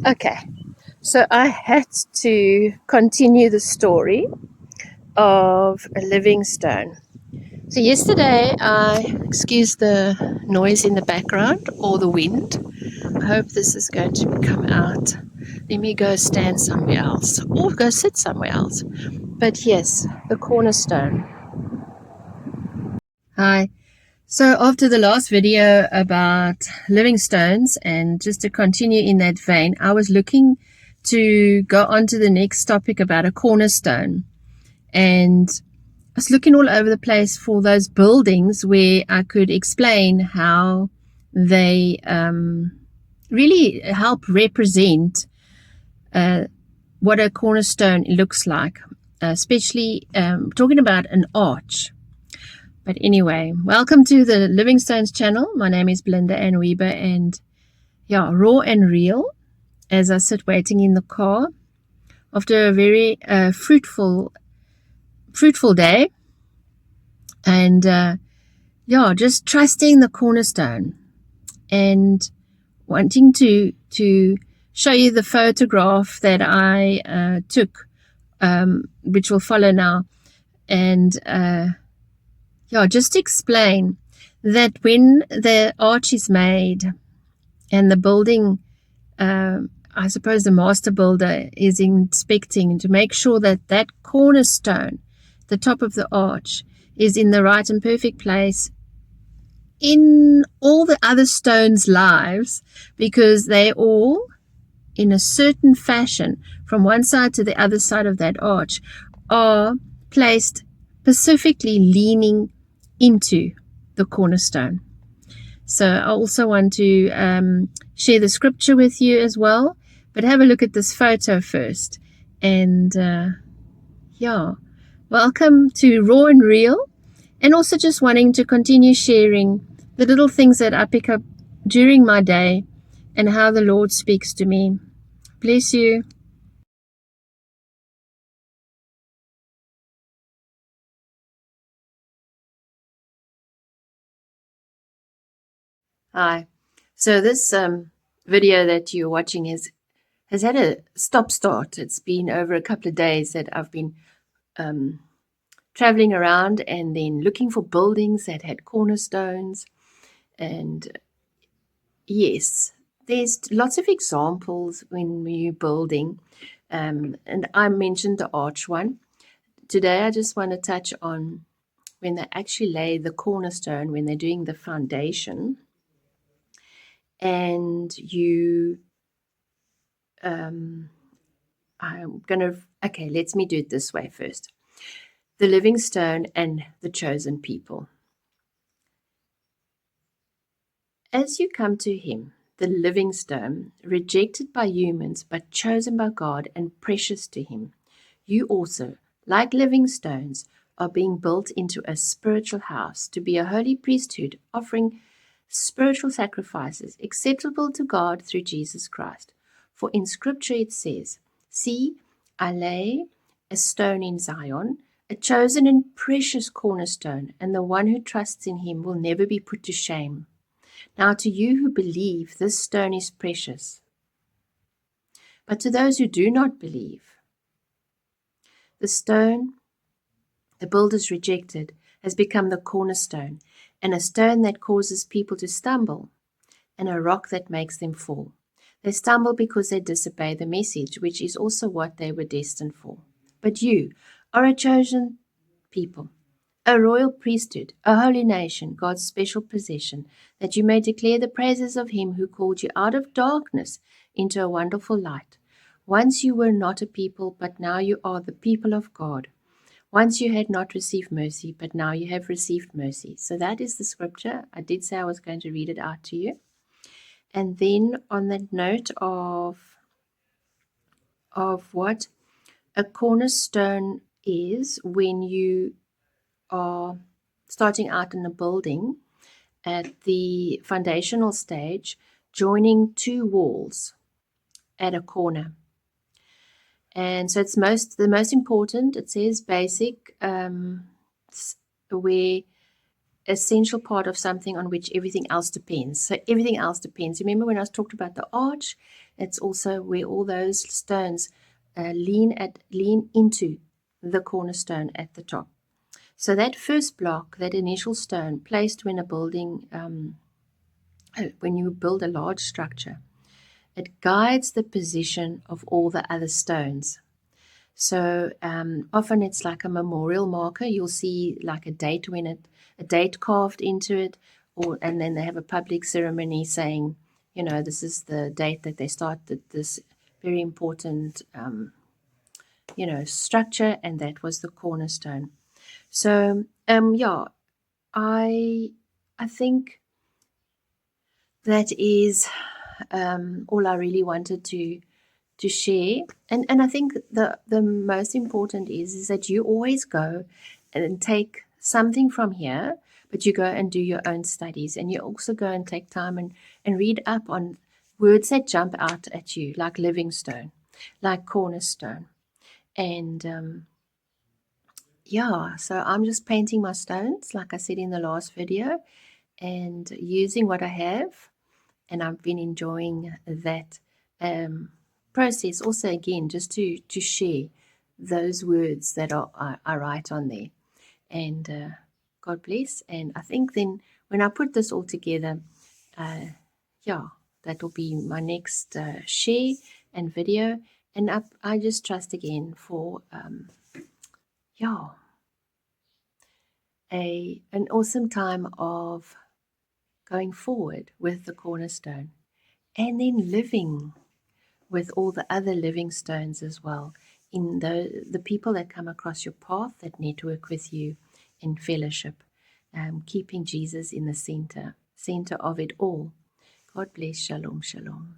Okay, so I had to continue the story of a living stone. So yesterday, excuse the noise in the background or the wind. I hope this is going to come out. Let me go stand somewhere else or go sit somewhere else. But yes, the cornerstone. Hi. So after the last video about living stones, and just to continue in that vein, I was looking to go on to the next topic about a cornerstone. And I was looking all over the place for those buildings where I could explain how they really help represent what a cornerstone looks like, especially talking about an arch. But anyway, welcome to the Living Stones channel. My name is Belinda Ann Weber, and yeah, raw and real as I sit waiting in the car after a very fruitful day, and yeah, just trusting the cornerstone and wanting to show you the photograph that I took, which will follow now, and yeah, just explain that when the arch is made and the building, I suppose the master builder is inspecting to make sure that that cornerstone, the top of the arch, is in the right and perfect place in all the other stones' lives, because they all, in a certain fashion, from one side to the other side of that arch, are placed specifically leaning into the cornerstone. So I also want to share the scripture with you as well, but have a look at this photo first. And yeah, welcome to Raw and Real, and also just wanting to continue sharing the little things that I pick up during my day and how the Lord speaks to me. Bless you. Hi. So this video that you're watching has had a stop-start. It's been over a couple of days that I've been traveling around and then looking for buildings that had cornerstones. And yes, there's lots of examples when you're building. And I mentioned the arch one. Today, I just want to touch on when they actually lay the cornerstone, when they're doing the foundation, and you, I'm going to, okay, let me do it this way first. The living stone and the chosen people. As you come to him, the living stone, rejected by humans but chosen by God and precious to him, you also, like living stones, are being built into a spiritual house to be a holy priesthood, offering spiritual sacrifices acceptable to God through Jesus Christ. For in Scripture it says, "See, I lay a stone in Zion, a chosen and precious cornerstone, and the one who trusts in him will never be put to shame." Now to you who believe, this stone is precious. But to those who do not believe, the stone the builders rejected has become the cornerstone, and a stone that causes people to stumble, and a rock that makes them fall. They stumble because they disobey the message, which is also what they were destined for. But you are a chosen people, a royal priesthood, a holy nation, God's special possession, that you may declare the praises of him who called you out of darkness into a wonderful light. Once you were not a people, but now you are the people of God. Once you had not received mercy, but now you have received mercy. So that is the scripture. I did say I was going to read it out to you. And then on that note of what a cornerstone is, when you are starting out in a building at the foundational stage, joining two walls at a corner. And so it's the most important. It says basic, where essential part of something on which everything else depends. So everything else depends. Remember when I was talked about the arch? It's also where all those stones lean into the cornerstone at the top. So that first block, that initial stone placed when a building, when you build a large structure, it guides the position of all the other stones. So often it's like a memorial marker. You'll see like a date a date carved into it, and then they have a public ceremony saying, this is the date that they started this very important, structure, and that was the cornerstone. So yeah, I think that is all I really wanted to share. And I think the most important is that you always go and take something from here, but you go and do your own studies, and you also go and take time and read up on words that jump out at you, like Livingstone, like Cornerstone. And yeah, so I'm just painting my stones, like I said in the last video, and using what I have, and I've been enjoying that process also, again, just to share those words that I write on there. And God bless. And I think then when I put this all together, yeah, that will be my next share and video. And I just trust again for yeah, an awesome time of going forward with the cornerstone, and then living with all the other living stones as well, in the people that come across your path, that network with you in fellowship, keeping Jesus in the center of it all. God bless. Shalom, shalom.